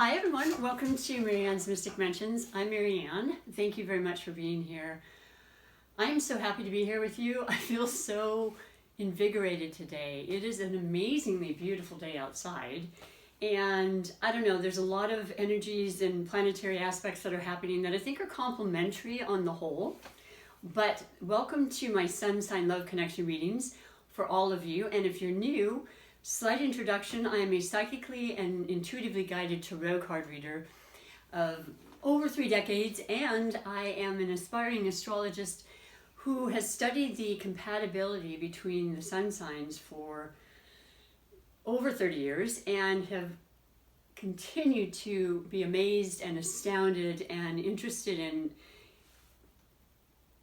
Hi everyone, welcome to MaryAnne's Mystic Mentions. I'm MaryAnne. Thank you very much for being here. I'm so happy to be here with you. I feel so invigorated today. It is an amazingly beautiful day outside. And I don't know, there's a lot of energies and planetary aspects that are happening that I think are complementary on the whole. But welcome to my Sun Sign Love Connection readings for all of you. And if you're new, slight introduction, I am a psychically and intuitively guided tarot card reader of over 3 decades, and I am an aspiring astrologist who has studied the compatibility between the sun signs for over 30 years and have continued to be amazed and astounded and interested in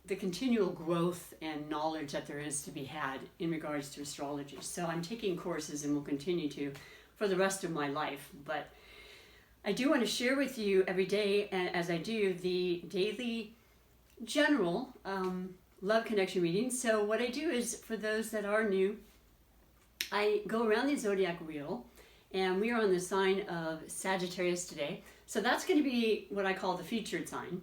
the continual growth and knowledge that there is to be had in regards to astrology. So I'm taking courses and will continue to for the rest of my life. But I do want to share with you every day, as I do, the daily general love connection readings. So what I do is, for those that are new, I go around the zodiac wheel, and we are on the sign of Sagittarius today. So that's going to be what I call the featured sign.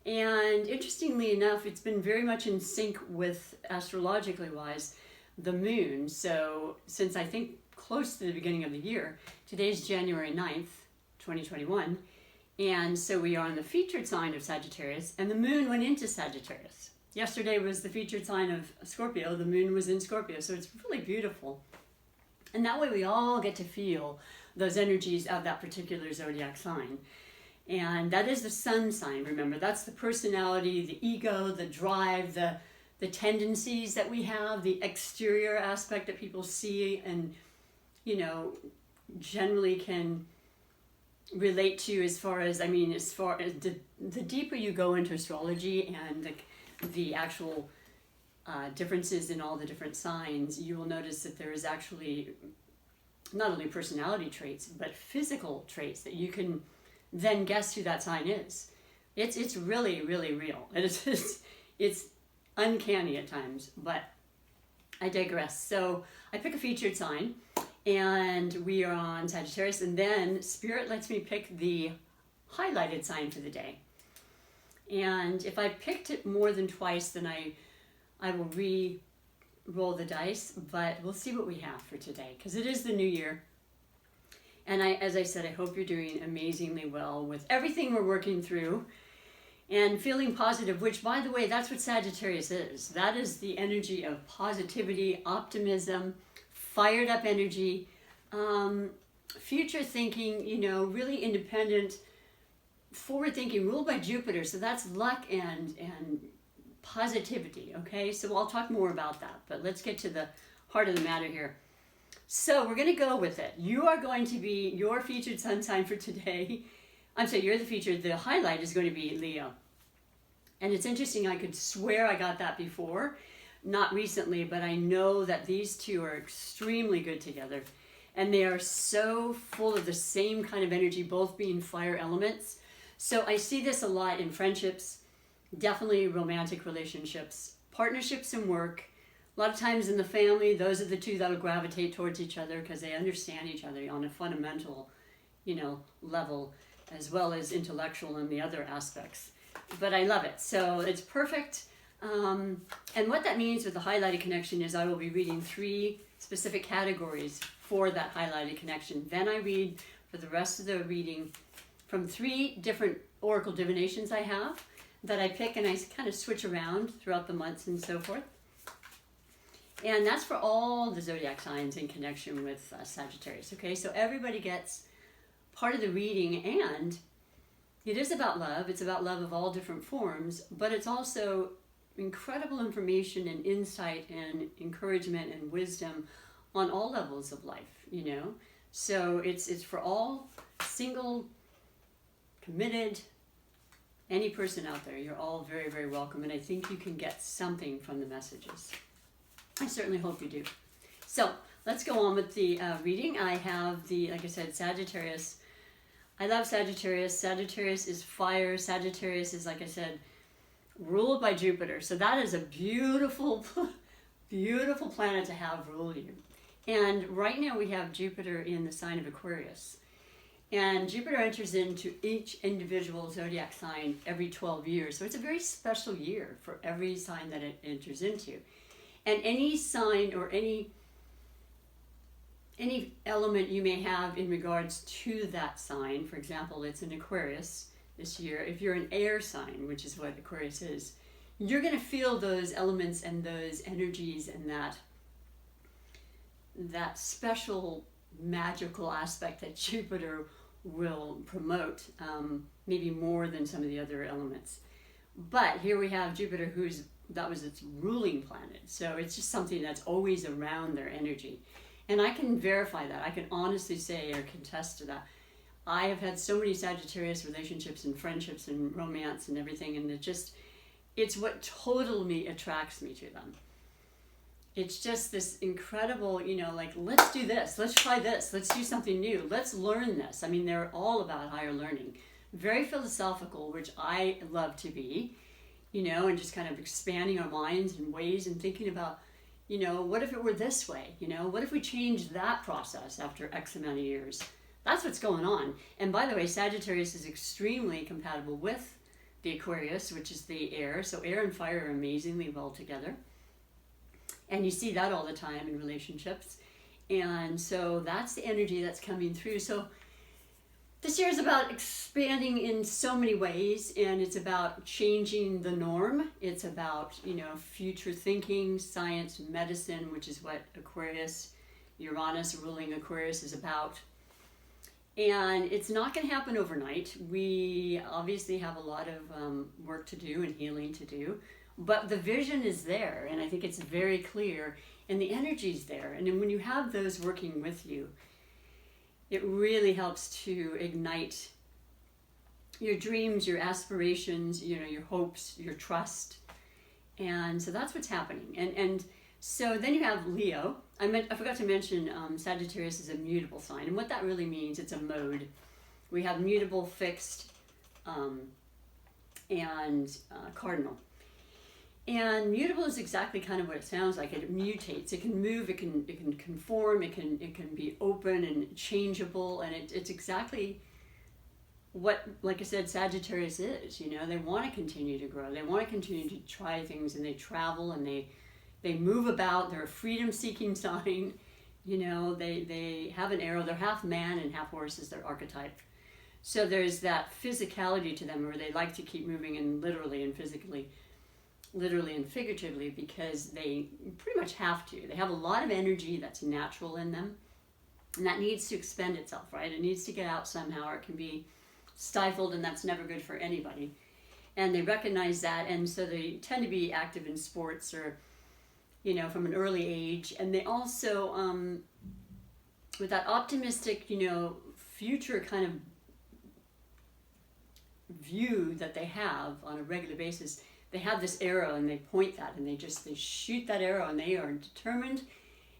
And interestingly enough, it's been very much in sync with, astrologically wise, the moon. So since I think close to the beginning of the year, today's January 9th, 2021. And so we are on the featured sign of Sagittarius, and the moon went into Sagittarius. Yesterday was the featured sign of Scorpio. The moon was in Scorpio. So it's really beautiful. And that way we all get to feel those energies of that particular zodiac sign. And that is the sun sign, remember. That's the personality, the ego, the drive, the tendencies that we have, the exterior aspect that people see and, generally can relate to as far as the deeper you go into astrology and the actual differences in all the different signs, you will notice that there is actually not only personality traits, but physical traits that you can then guess who that sign is. It's really, really real. It's uncanny at times, but I digress. So I pick a featured sign, and we are on Sagittarius, and then Spirit lets me pick the highlighted sign for the day. And if I picked it more than twice, then I will re-roll the dice, but we'll see what we have for today, because it is the new year. And as I said, I hope you're doing amazingly well with everything we're working through and feeling positive, which, by the way, that's what Sagittarius is. That is the energy of positivity, optimism, fired up energy, future thinking, really independent, forward thinking, ruled by Jupiter. So that's luck and positivity, okay? So I'll talk more about that, but let's get to the heart of the matter here. So we're going to go with it. You are going to be your featured sun sign for today. You're the featured. The highlight is going to be Leo. And it's interesting, I could swear I got that before. Not recently, but I know that these two are extremely good together. And they are so full of the same kind of energy, both being fire elements. So I see this a lot in friendships, definitely romantic relationships, partnerships and work. A lot of times in the family, those are the two that will gravitate towards each other because they understand each other on a fundamental, level, as well as intellectual and the other aspects. But I love it. So it's perfect. And what that means with the highlighted connection is I will be reading 3 specific categories for that highlighted connection. Then I read for the rest of the reading from 3 different oracle divinations I have that I pick, and I kind of switch around throughout the months and so forth. And that's for all the zodiac signs in connection with Sagittarius, okay? So everybody gets part of the reading, and it is about love. It's about love of all different forms, but it's also incredible information and insight and encouragement and wisdom on all levels of life, So it's for all, single, committed, any person out there. You're all very, very welcome, and I think you can get something from the messages. I certainly hope you do. So let's go on with the reading. I have like I said, Sagittarius. I love Sagittarius. Sagittarius is fire. Sagittarius is, like I said, ruled by Jupiter. So that is a beautiful, beautiful planet to have rule you. And right now we have Jupiter in the sign of Aquarius. And Jupiter enters into each individual zodiac sign every 12 years. So it's a very special year for every sign that it enters into. And any sign or any element you may have in regards to that sign, for example, it's an Aquarius this year. If you're an air sign, which is what Aquarius is, you're going to feel those elements and those energies and that special magical aspect that Jupiter will promote, maybe more than some of the other elements. But here we have Jupiter, that was its ruling planet. So it's just something that's always around their energy. And I can verify that. I can honestly say or contest to that. I have had so many Sagittarius relationships and friendships and romance and everything, and it's what totally attracts me to them. It's just this incredible, like, let's do this, let's try this, let's do something new, let's learn this. I mean, they're all about higher learning. Very philosophical, which I love to be, and just kind of expanding our minds and ways and thinking about, what if it were this way? What if we changed that process after X amount of years? That's what's going on. And by the way, Sagittarius is extremely compatible with the Aquarius, which is the air. So air and fire are amazingly well together. And you see that all the time in relationships. And so that's the energy that's coming through. So this year is about expanding in so many ways, and it's about changing the norm. It's about, future thinking, science, medicine, which is what Aquarius, Uranus ruling Aquarius is about. And it's not going to happen overnight. We obviously have a lot of work to do and healing to do, but the vision is there, and I think it's very clear, and the energy's there. And then when you have those working with you, it really helps to ignite your dreams, your aspirations, your hopes, your trust. And so that's what's happening. And so then you have Leo. I forgot to mention Sagittarius is a mutable sign. And what that really means, it's a mode. We have mutable, fixed, and cardinal. And mutable is exactly kind of what it sounds like. It mutates. It can move. It can conform. It can be open and changeable. And it's exactly what, like I said, Sagittarius is. They want to continue to grow. They want to continue to try things, and they travel and they move about. They're a freedom-seeking sign. They have an arrow. They're half man and half horse is their archetype. So there's that physicality to them, where they like to keep moving, and literally and figuratively, because they pretty much have to. They have a lot of energy that's natural in them, and that needs to expend itself, right? It needs to get out somehow, or it can be stifled, and that's never good for anybody. And they recognize that, and so they tend to be active in sports or, from an early age. And they also, with that optimistic, future kind of view that they have on a regular basis, they have this arrow and they point that and they shoot that arrow, and they are determined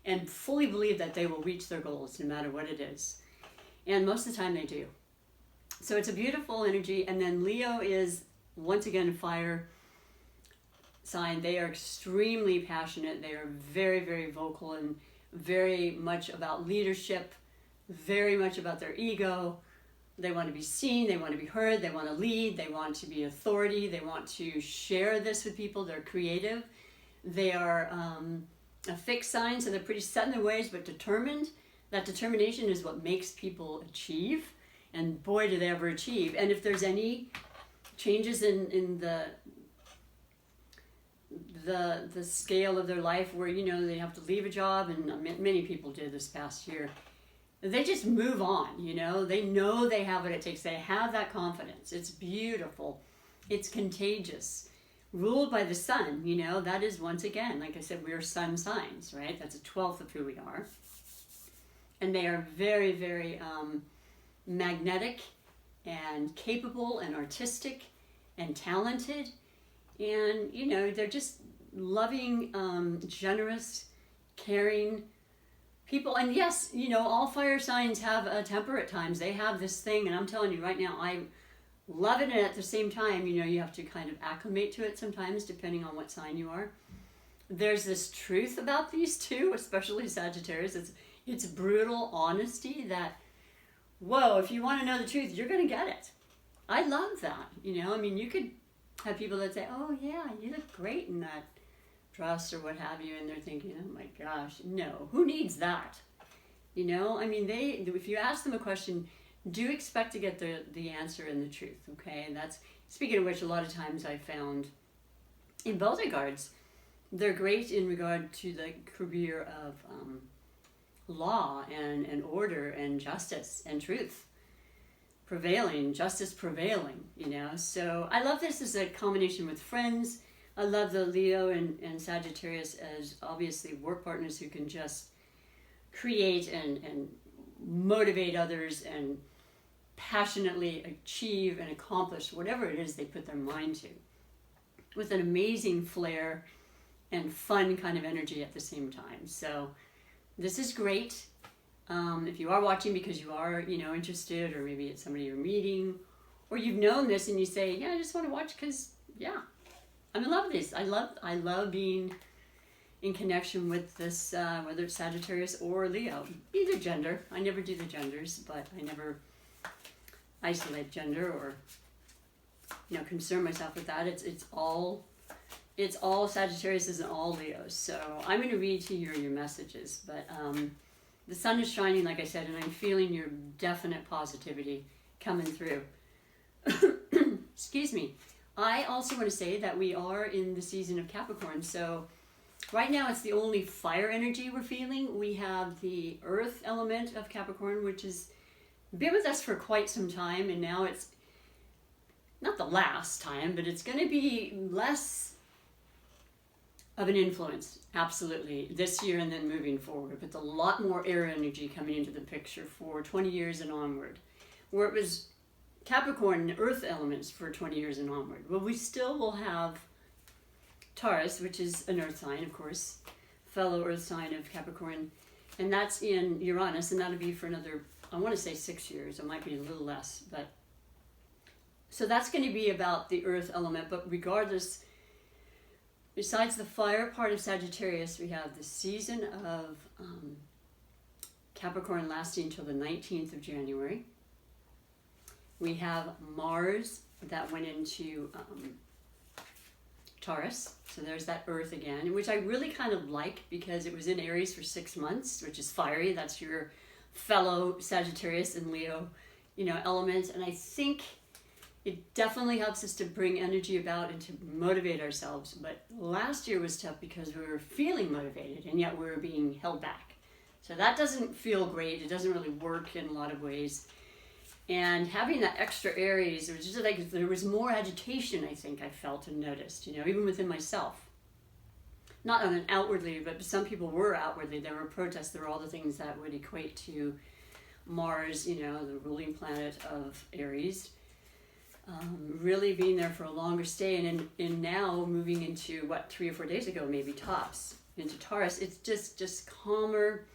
and fully believe that they will reach their goals no matter what it is. And most of the time they do. So it's a beautiful energy. And then Leo is, once again, a fire sign. They are extremely passionate. They are very, very vocal and very much about leadership, very much about their ego. They want to be seen, they want to be heard, they want to lead, they want to be authority, they want to share this with people. They're creative. They are a fixed sign, so they're pretty set in their ways, but determined. That determination is what makes people achieve, and boy, do they ever achieve. And if there's any changes in the scale of their life, where, they have to leave a job, and many people did this past year, they just move on. They know they have what it takes. They have that confidence. It's beautiful. It's contagious. Ruled by the sun, that is, once again, like I said, we're sun signs, right? That's a 12th of who we are. And they are very, very magnetic and capable and artistic and talented. And, they're just loving, generous, caring people. And yes, all fire signs have a temper at times. They have this thing, and I'm telling you right now, I love it, and at the same time, you have to kind of acclimate to it sometimes, depending on what sign you are. There's this truth about these two, especially Sagittarius. It's brutal honesty that whoa, if you want to know the truth, you're going to get it. I love that. You know, I mean, you could have people that say, oh yeah, you look great in that dress or what have you, and they're thinking, oh my gosh, no, who needs that? You know, I mean, if you ask them a question, do expect to get the answer and the truth, okay? And that's, speaking of which, a lot of times I found in bodyguards, they're great in regard to the career of law and order and justice and truth prevailing, justice prevailing, you know. So I love this as a combination with friends. I love the Leo and Sagittarius as obviously work partners who can just create and motivate others and passionately achieve and accomplish whatever it is they put their mind to, with an amazing flair and fun kind of energy at the same time. So this is great. If you are watching because you are, you know, interested, or maybe it's somebody you're meeting, or you've known this and you say, yeah, I just want to watch because, yeah, I'm in love with this. I love being in connection with this, whether it's Sagittarius or Leo, either gender. I never do the genders, but I never isolate gender or, you know, concern myself with that. It's all Sagittarius and all Leos. So I'm going to read to you your messages, but the sun is shining, like I said, and I'm feeling your definite positivity coming through. Excuse me. I also want to say that we are in the season of Capricorn, so right now it's the only fire energy we're feeling. We have the earth element of Capricorn, which has been with us for quite some time, and now it's not the last time, but it's going to be less of an influence, absolutely, this year and then moving forward, with a lot more air energy coming into the picture for 20 years and onward, where it was Capricorn and earth elements for 20 years and onward. Well, we still will have Taurus, which is an earth sign, of course, fellow earth sign of Capricorn, and that's in Uranus, and that'll be for another, I want to say 6 years, it might be a little less, but so that's going to be about the earth element. But regardless, besides the fire part of Sagittarius, we have the season of Capricorn lasting until the 19th of January. We have Mars that went into Taurus, so there's that earth again, which I really kind of like because it was in Aries for 6 months, which is fiery. That's your fellow Sagittarius and Leo, you know, element, and I think it definitely helps us to bring energy about and to motivate ourselves. But last year was tough because we were feeling motivated and yet we were being held back. So that doesn't feel great. It doesn't really work in a lot of ways. And having that extra Aries, it was just like there was more agitation, I think I felt and noticed, you know, even within myself. Not on an outwardly, but some people were outwardly. There were protests. There were all the things that would equate to Mars, you know, the ruling planet of Aries. Really being there for a longer stay, and in now moving into 3 or 4 days ago, maybe tops, into Taurus, it's just calmer.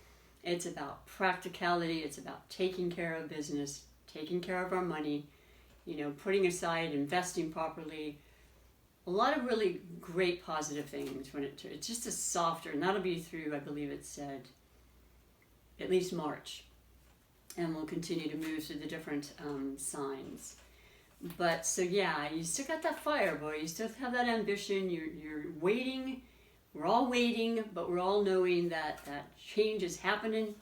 It's about practicality. It's about taking care of business, taking care of our money, you know, putting aside, investing properly. A lot of really great positive things when it's just a softer, and that'll be through, I believe it said, at least March, and we'll continue to move through the different signs. But so yeah, you still got that fire, boy. You still have that ambition. You're waiting. We're all waiting, but we're all knowing that change is happening.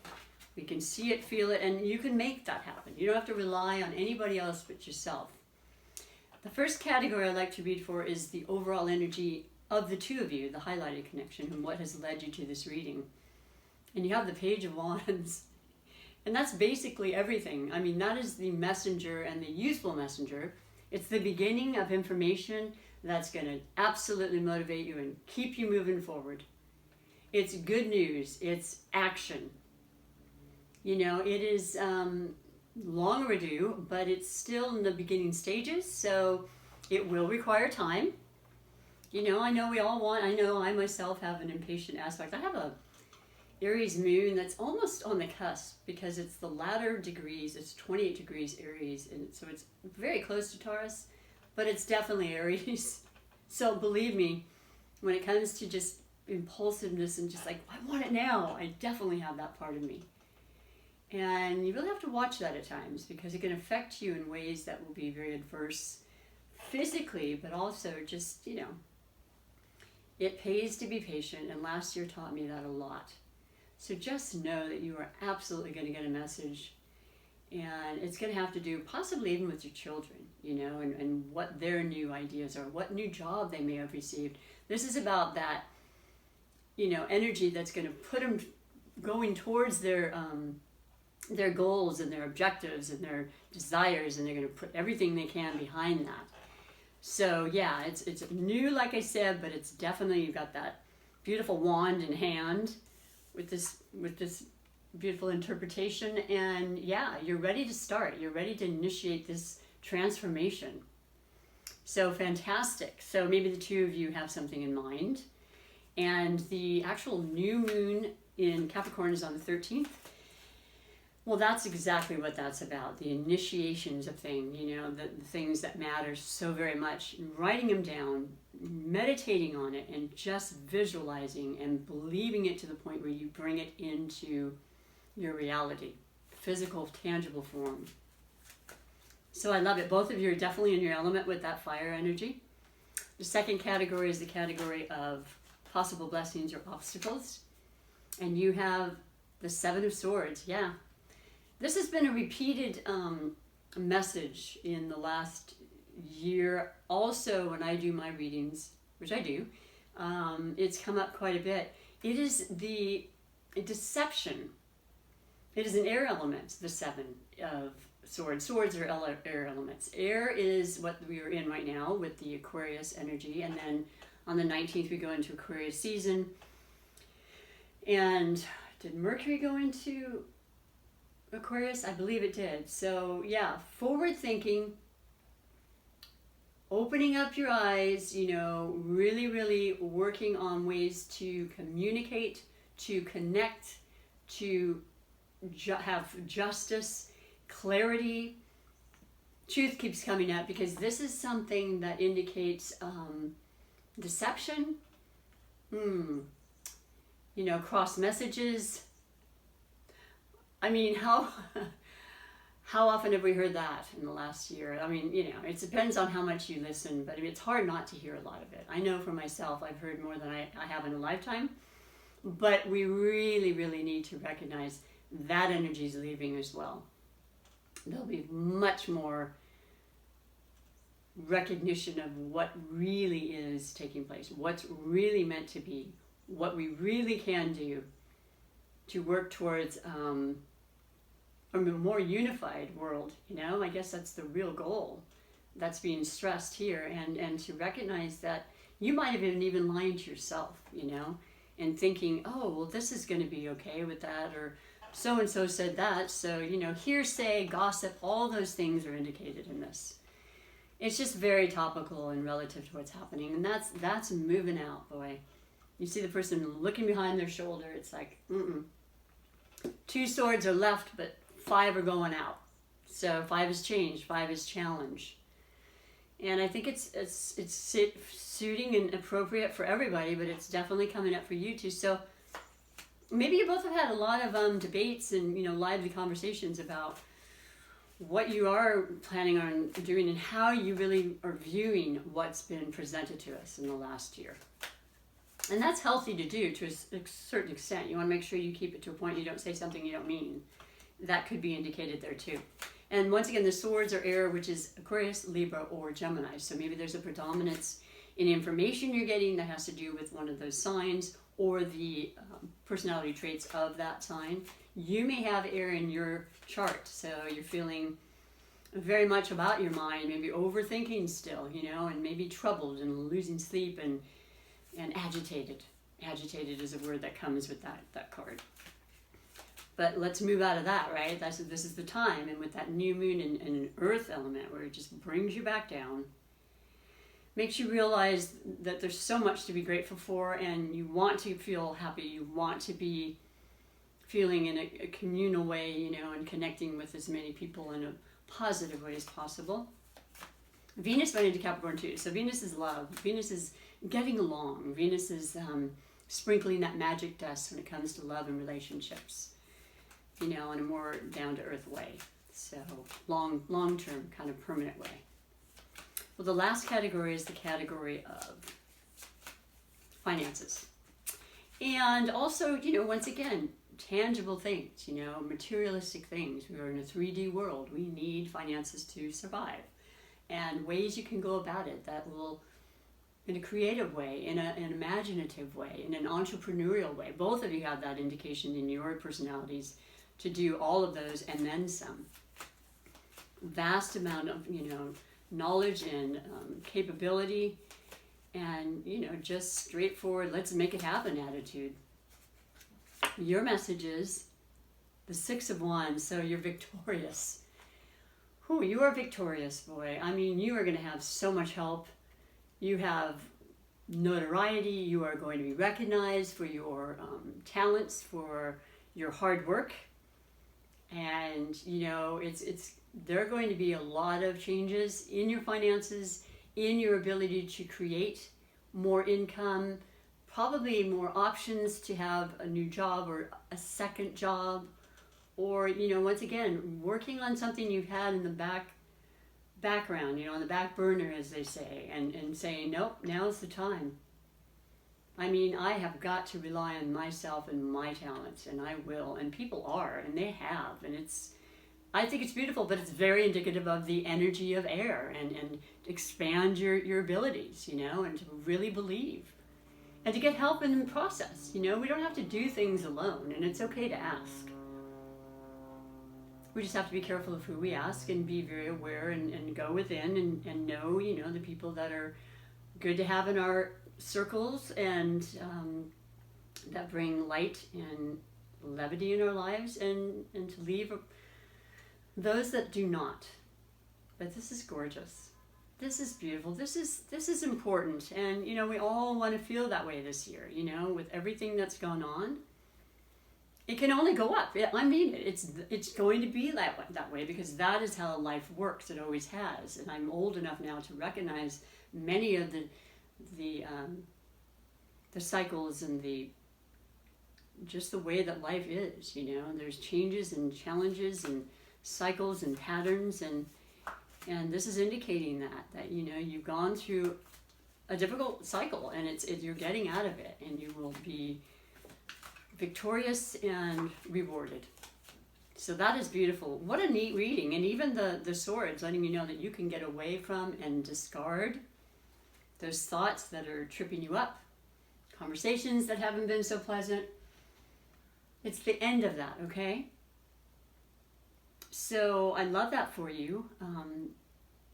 We can see it, feel it, and you can make that happen. You don't have to rely on anybody else but yourself. The first category I'd like to read for is the overall energy of the two of you, the highlighted connection, and what has led you to this reading. And you have the Page of Wands. And that's basically everything. I mean, that is the messenger and the useful messenger. It's the beginning of information that's going to absolutely motivate you and keep you moving forward. It's good news. It's action. You know, it is long overdue, but it's still in the beginning stages, so it will require time. You know, I know we all want, I know I myself have an impatient aspect. I have a Aries moon that's almost on the cusp because it's the latter degrees. It's 28 degrees Aries, and so it's very close to Taurus, but it's definitely Aries. So believe me, when it comes to just impulsiveness and just like, I want it now, I definitely have that part of me. And you really have to watch that at times, because it can affect you in ways that will be very adverse physically, but also just, it pays to be patient. And last year taught me that a lot. So just know that you are absolutely going to get a message, and it's going to have to do possibly even with your children, and what their new ideas are, what new job they may have received. This is about that, energy that's going to put them going towards their goals and their objectives and their desires, and they're going to put everything they can behind that. So yeah, it's new, like I said, but it's definitely, you've got that beautiful wand in hand with this beautiful interpretation, and yeah, you're ready to start. You're ready to initiate this transformation. So fantastic. So maybe the two of you have something in mind. And the actual new moon in Capricorn is on the 13th. Well, that's exactly what that's about. The initiations of things, the things that matter so very much. Writing them down, meditating on it, and just visualizing and believing it to the point where you bring it into your reality, physical, tangible form. So I love it. Both of you are definitely in your element with that fire energy. The second category is the category of possible blessings or obstacles. And you have the Seven of Swords. Yeah. This has been a repeated message in the last year. Also, when I do my readings, which I do, it's come up quite a bit. It is the deception. It is an air element, the Seven of Swords. Swords are air elements. Air is what we are in right now with the Aquarius energy. And then on the 19th, we go into Aquarius season. And did Mercury go into Aquarius? I believe it did. So yeah, forward thinking, opening up your eyes, really, really working on ways to communicate, to connect, to have justice, clarity. Truth keeps coming up, because this is something that indicates deception, cross messages. I mean, how often have we heard that in the last year? I mean, it depends on how much you listen, but it's hard not to hear a lot of it. I know for myself, I've heard more than I have in a lifetime, but we really, really need to recognize that energy is leaving as well. There'll be much more recognition of what really is taking place, what's really meant to be, what we really can do to work towards a more unified world. I guess that's the real goal that's being stressed here, and to recognize that you might have been even lying to yourself, and thinking, oh, well, this is going to be okay with that, or so-and-so said that, so, hearsay, gossip, all those things are indicated in this. It's just very topical and relative to what's happening, and that's moving out, boy. You see the person looking behind their shoulder, it's like, 2 swords are left, but 5 are going out. So 5 is change, 5 is challenge. And I think it's suiting and appropriate for everybody, but it's definitely coming up for you too. So maybe you both have had a lot of debates and lively conversations about what you are planning on doing and how you really are viewing what's been presented to us in the last year. And that's healthy to do to a certain extent. You want to make sure you keep it to a point you don't say something you don't mean. That could be indicated there too. And once again, the swords are air, which is Aquarius, Libra, or Gemini. So maybe there's a predominance in information you're getting that has to do with one of those signs or the personality traits of that sign. You may have air in your chart, so you're feeling very much about your mind, maybe overthinking still, and maybe troubled and losing sleep and agitated. Agitated is a word that comes with that card. But let's move out of that, right? This is the time, and with that new moon and an earth element where it just brings you back down, makes you realize that there's so much to be grateful for, and you want to feel happy, you want to be feeling in a communal way, and connecting with as many people in a positive way as possible. Venus went into Capricorn too, so Venus is love, Venus is getting along, Venus is sprinkling that magic dust when it comes to love and relationships. you know, in a more down-to-earth way. So long-term, kind of permanent way. Well, the last category is the category of finances. And also, you know, once again, tangible things, you know, materialistic things. We are in a 3D world. We need finances to survive. And ways you can go about it that will, in a creative way, in an imaginative way, in an entrepreneurial way. Both of you have that indication in your personalities to do all of those and then some. Vast amount of, you know, knowledge and capability, and, you know, just straightforward, let's make it happen attitude. Your message is the 6 of Wands, so you're victorious. Whew, you are victorious, boy. I mean, you are going to have so much help. You have notoriety. You are going to be recognized for your talents, for your hard work. And, you know, there are going to be a lot of changes in your finances, in your ability to create more income, probably more options to have a new job or a second job, or, you know, once again, working on something you've had in the background, you know, on the back burner, as they say, and saying, nope, now's the time. I mean, I have got to rely on myself and my talents, and I will, and people are, and they have, and I think it's beautiful, but it's very indicative of the energy of air, and expand your abilities, you know, and to really believe, and to get help in the process. You know, we don't have to do things alone, and it's okay to ask. We just have to be careful of who we ask and be very aware and go within and know, you know, the people that are good to have in our circles and that bring light and levity in our lives, and to leave those that do not. But this is gorgeous. This is beautiful. This is important. And, you know, we all want to feel that way this year, you know, with everything that's gone on. It can only go up. I mean, it's going to be that way because that is how life works. It always has. And I'm old enough now to recognize many of the cycles and just the way that life is, you know. There's changes and challenges and cycles and patterns, and this is indicating that you know, you've gone through a difficult cycle, and you're getting out of it, and you will be victorious and rewarded. So that is beautiful. What a neat reading. And even the swords, letting you know that you can get away from and discard those thoughts that are tripping you up, conversations that haven't been so pleasant. It's the end of that, okay? So I love that for you.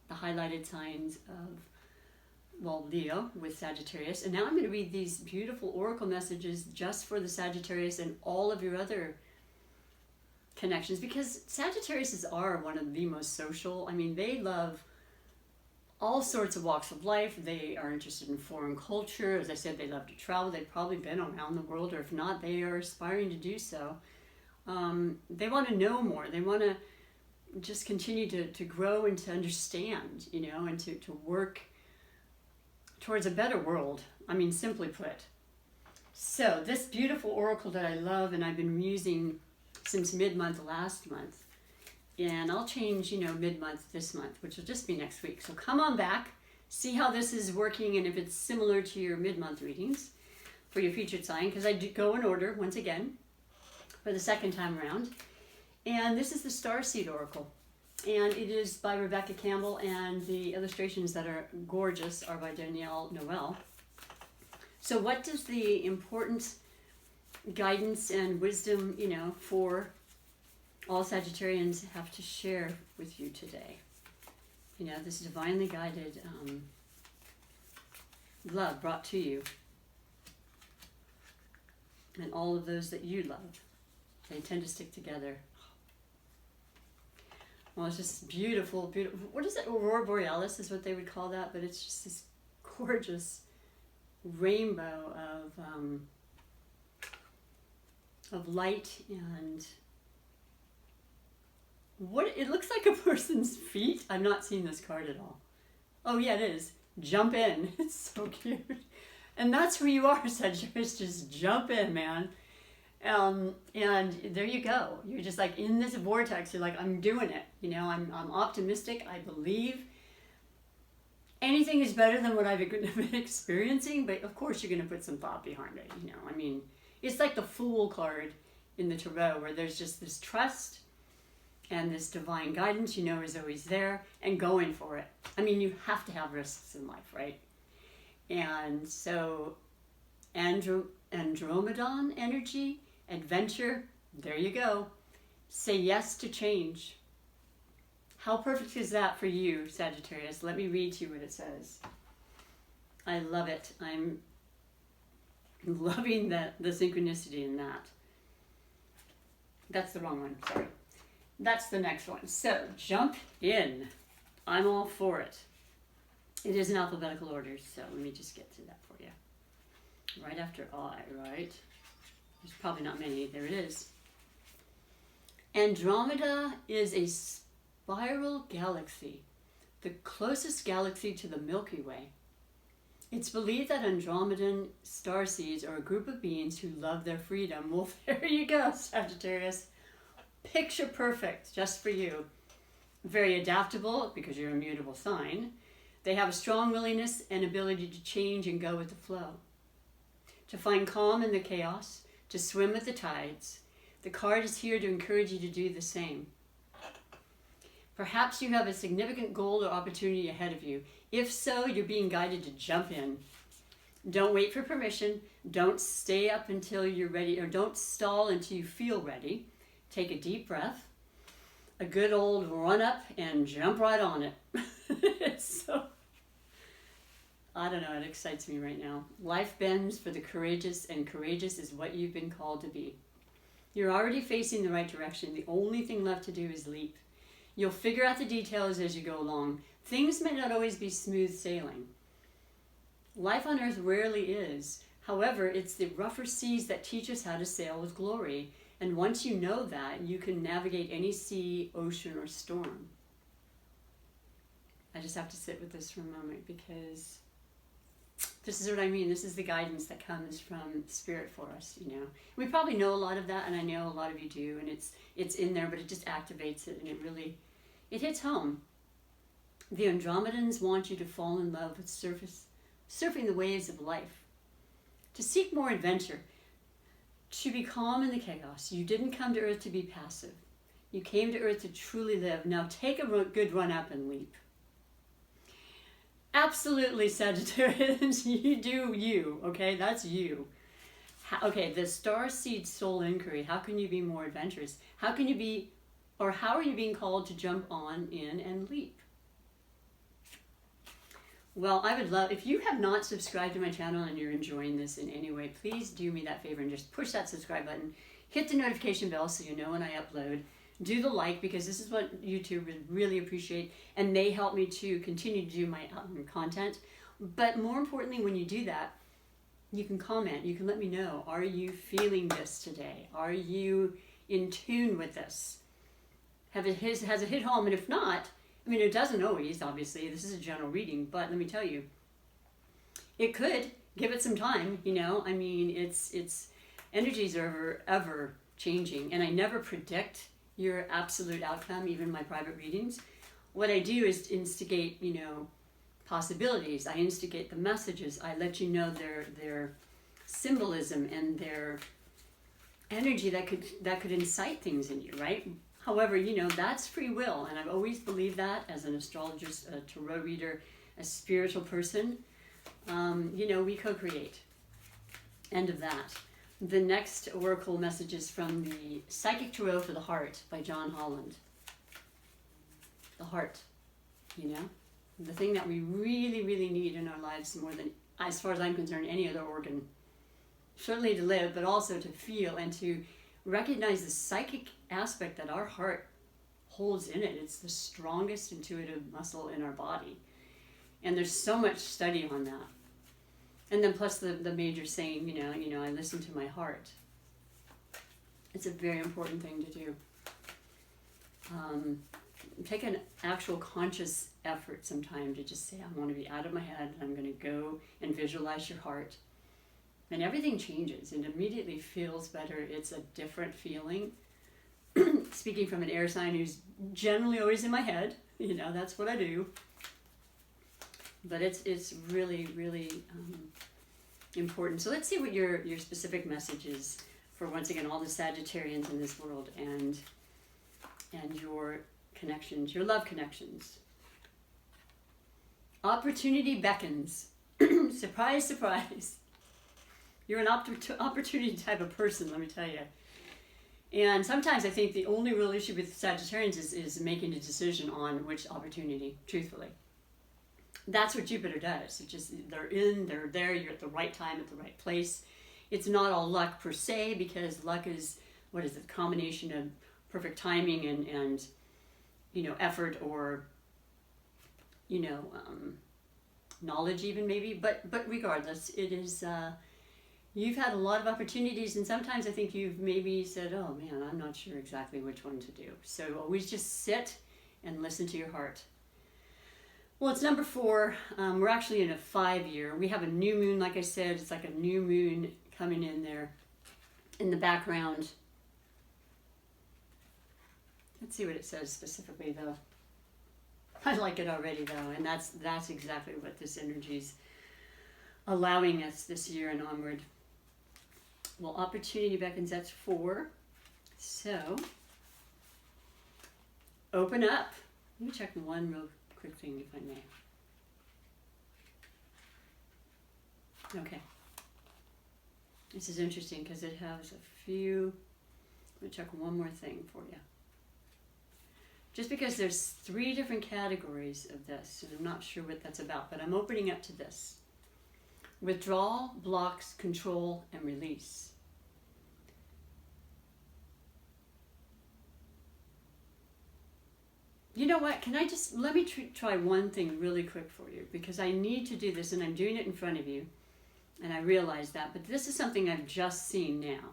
The highlighted signs of, well, Leo with Sagittarius. And now I'm going to read these beautiful oracle messages just for the Sagittarius and all of your other connections, because Sagittarius are one of the most social. I mean, they love all sorts of walks of life. They are interested in foreign culture. As I said, they love to travel. They've probably been around the world, or if not, they are aspiring to do so. They want to know more. They want to just continue to grow and to understand, you know, and to work towards a better world. I mean, simply put. So this beautiful oracle that I love and I've been using since mid-month last month, and I'll change, you know, mid-month this month, which will just be next week. So come on back, see how this is working, and if it's similar to your mid-month readings for your featured sign, because I do go in order once again for the second time around. And this is the Starseed Oracle, and it is by Rebecca Campbell, and the illustrations that are gorgeous are by Danielle Noel. So what does the important guidance and wisdom, you know, for all Sagittarians have to share with you today? You know, this divinely guided love brought to you, and all of those that you love, they tend to stick together. Well, it's just beautiful, beautiful. What is it? Aurora Borealis is what they would call that, but it's just this gorgeous rainbow of light, and what it looks like a person's feet. I'm not seeing this card at all. Oh yeah, it is. Jump in. It's so cute. And that's who you are, Sagittarius. Just jump in, man. And there you go. You're just like in this vortex. You're like, I'm doing it. You know, I'm optimistic. I believe anything is better than what I've been experiencing. But of course, you're going to put some thought behind it. You know, I mean, it's like the Fool card in the Tarot, where there's just this trust and this divine guidance, you know, is always there, and going for it. I mean, you have to have risks in life, right? And so, Andromedan energy, adventure, there you go. Say yes to change. How perfect is that for you, Sagittarius? Let me read to you what it says. I love it. I'm loving the synchronicity in that. That's the wrong one, sorry. That's the next one. So, jump in. I'm all for it. It is in alphabetical order, so let me just get to that for you. Right after I, right? There's probably not many. There it is. Andromeda is a spiral galaxy, the closest galaxy to the Milky Way. It's believed that Andromedan starseeds are a group of beings who love their freedom. Well, there you go, Sagittarius. Picture perfect, just for you. Very adaptable, because you're a mutable sign. They have a strong willingness and ability to change and go with the flow. To find calm in the chaos, to swim with the tides. The card is here to encourage you to do the same. Perhaps you have a significant goal or opportunity ahead of you. If so, you're being guided to jump in. Don't wait for permission. Don't stay up until you're ready, or don't stall until you feel ready. Take a deep breath, a good old run up, and jump right on it. So, I don't know, it excites me right now. Life bends for the courageous, and courageous is what you've been called to be. You're already facing the right direction. The only thing left to do is leap. You'll figure out the details as you go along. Things may not always be smooth sailing. Life on earth rarely is. However, it's the rougher seas that teach us how to sail with glory. And once you know that, you can navigate any sea, ocean, or storm. I just have to sit with this for a moment, because this is what I mean. This is the guidance that comes from Spirit for us, you know. We probably know a lot of that, and I know a lot of you do, and it's in there, but it just activates it, and it hits home. The Andromedans want you to fall in love with surfing the waves of life, to seek more adventure, to be calm in the chaos. You didn't come to Earth to be passive. You came to Earth to truly live. Now take a good run up and leap. Absolutely, Sagittarius. You do you, okay? That's you. Okay, the Starseed Soul Inquiry. How can you be more adventurous? How are you being called to jump on, in, and leap? Well, I would love, if you have not subscribed to my channel and you're enjoying this in any way, please do me that favor and just push that subscribe button. Hit the notification bell so you know when I upload. Do the like, because this is what YouTube would really appreciate, and they help me to continue to do my content. But more importantly, when you do that, you can comment. You can let me know, are you feeling this today? Are you in tune with this? Has it hit home? And if not, I mean, it doesn't always, obviously. This is a general reading, but let me tell you, it could. Give it some time, you know. I mean, it's energies are ever changing, and I never predict your absolute outcome, even my private readings. What I do is instigate, you know, possibilities. I instigate the messages. I let you know their symbolism and their energy that could incite things in you, right? However, you know, that's free will, and I've always believed that as an astrologist, a tarot reader, a spiritual person. You know, we co-create. End of that. The next oracle message is from the Psychic Tarot for the Heart by John Holland. The heart, you know, the thing that we really, really need in our lives more than, as far as I'm concerned, any other organ. Certainly to live, but also to feel and to recognize the psychic aspect that our heart holds in it. It's the strongest intuitive muscle in our body. And there's so much study on that. And then plus the major saying, you know, I listen to my heart. It's a very important thing to do. Take an actual conscious effort sometime to just say, I want to be out of my head. I'm going to go and visualize your heart. And everything changes and immediately feels better. It's a different feeling. Speaking from an air sign who's generally always in my head, that's what I do. But it's really, really important. So let's see what your specific message is for, once again, all the Sagittarians in this world, and your connections, your love connections. Opportunity beckons. Surprise, surprise. You're an opportunity type of person, let me tell you. And sometimes I think the only real issue with Sagittarians is making a decision on which opportunity, truthfully. That's what Jupiter does. It just, they're there, you're at the right time, at the right place. It's not all luck per se, because luck is, what is it, a combination of perfect timing and effort, or, knowledge even maybe. But regardless, it is, you've had a lot of opportunities, and sometimes I think you've maybe said, oh man, I'm not sure exactly which one to do. So always just sit and listen to your heart. Well, it's number 4. We're actually in a 5-year. We have a new moon, like I said. It's like a new moon coming in there in the background. Let's see what it says specifically, though. I like it already, though, and that's exactly what this energy's allowing us this year and onward. Well, opportunity beckons, that's 4. So, open up. Let me check one real quick thing, if I may. Okay. This is interesting because it has a few. Let me check one more thing for you. Just because there's 3 different categories of this, and I'm not sure what that's about, but I'm opening up to this. Withdrawal, blocks, control, and release. You know what? Let me try one thing really quick for you, because I need to do this, and I'm doing it in front of you, and I realize that, but this is something I've just seen now.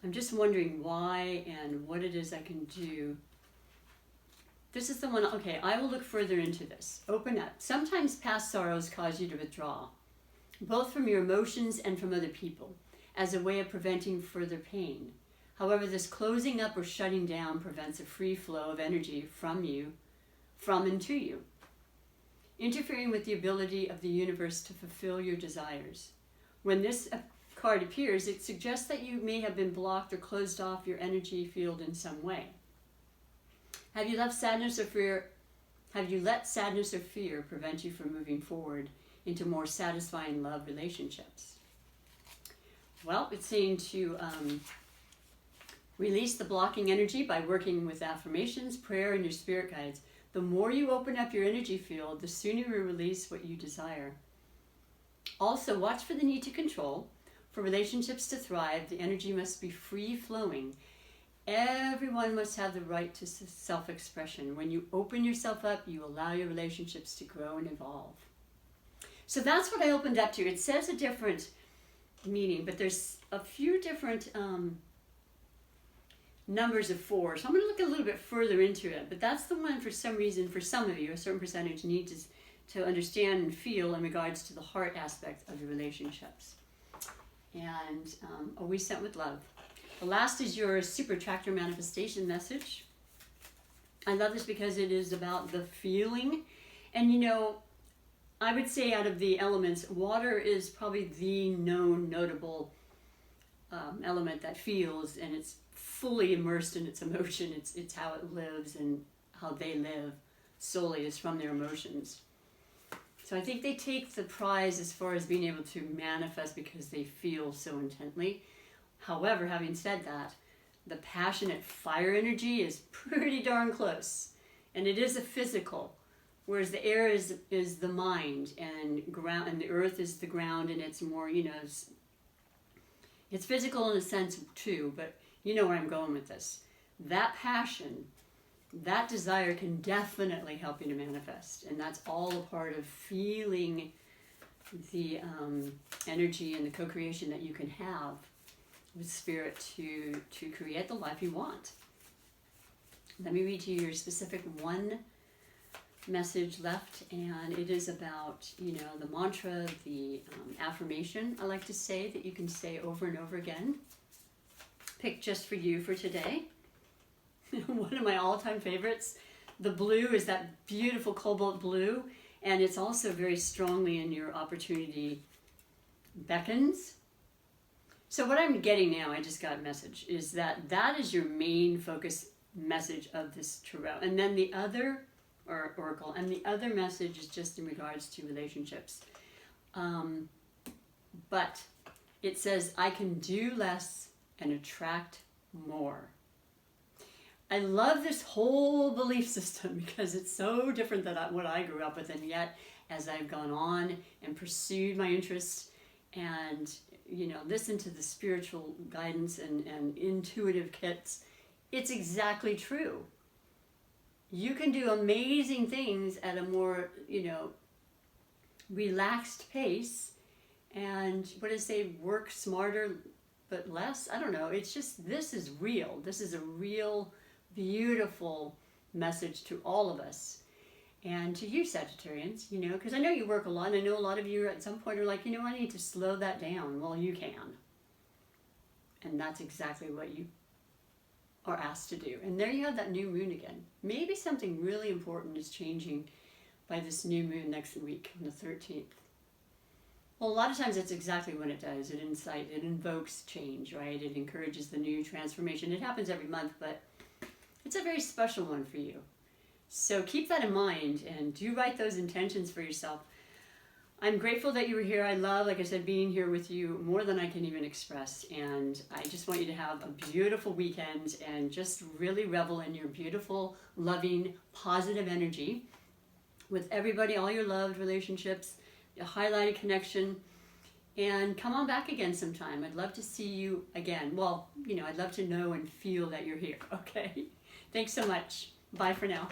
I'm just wondering why and what it is I can do. This is the one, okay, I will look further into this. Open up. Sometimes past sorrows cause you to withdraw, both from your emotions and from other people, as a way of preventing further pain. However, this closing up or shutting down prevents a free flow of energy from and to you, interfering with the ability of the universe to fulfill your desires. When this card appears, it suggests that you may have been blocked or closed off your energy field in some way. Have you let sadness or fear prevent you from moving forward into more satisfying love relationships? Well, it's saying to release the blocking energy by working with affirmations, prayer, and your spirit guides. The more you open up your energy field, the sooner you release what you desire. Also, watch for the need to control. For relationships to thrive, the energy must be free-flowing. Everyone must have the right to self-expression. When you open yourself up, you allow your relationships to grow and evolve. So that's what I opened up to. It says a different meaning, but there's a few different numbers of 4. So I'm going to look a little bit further into it, but that's the one for some reason, for some of you, a certain percentage needs to understand and feel in regards to the heart aspect of your relationships. And always sent with love. The last is your super attractor manifestation message. I love this because it is about the feeling. And I would say out of the elements, water is probably the notable element that feels, and it's fully immersed in its emotion. It's how it lives, and how they live solely is from their emotions. So I think they take the prize as far as being able to manifest because they feel so intently. However, having said that, the passionate fire energy is pretty darn close. And it is a physical, whereas the air is the mind, and ground, and the earth is the ground, and it's more, it's physical in a sense too, but you know where I'm going with this. That passion, that desire can definitely help you to manifest, and that's all a part of feeling the energy and the co-creation that you can have with spirit to create the life you want. Let me read to you your specific one message left, and it is about, the mantra, the affirmation I like to say that you can say over and over again. Picked just for you for today. One of my all-time favorites. The blue is that beautiful cobalt blue, and it's also very strongly in your opportunity beckons. So what I'm getting now, I just got a message, is that is your main focus message of this tarot. And then the other, or oracle, and the other message is just in regards to relationships. But it says, I can do less and attract more. I love this whole belief system because it's so different than what I grew up with, and yet as I've gone on and pursued my interests and listened to the spiritual guidance and intuitive kits, it's exactly true. You can do amazing things at a more relaxed pace, and what does it say, work smarter but less? I don't know. It's just, this is real. This is a real beautiful message to all of us, and to you Sagittarians, because I know you work a lot, and I know a lot of you at some point are like, I need to slow that down. Well, you can, and that's exactly what you are asked to do. And there you have that new moon again. Maybe something really important is changing by this new moon next week on the 13th. Well, a lot of times that's exactly what it does. It invokes change, right? It encourages the new transformation. It happens every month, but it's a very special one for you. So keep that in mind and do write those intentions for yourself. I'm grateful that you were here. I love, like I said, being here with you more than I can even express. And I just want you to have a beautiful weekend and just really revel in your beautiful, loving, positive energy with everybody, all your loved relationships, a highlighted connection. And come on back again sometime. I'd love to see you again. Well, I'd love to know and feel that you're here, okay? Thanks so much. Bye for now.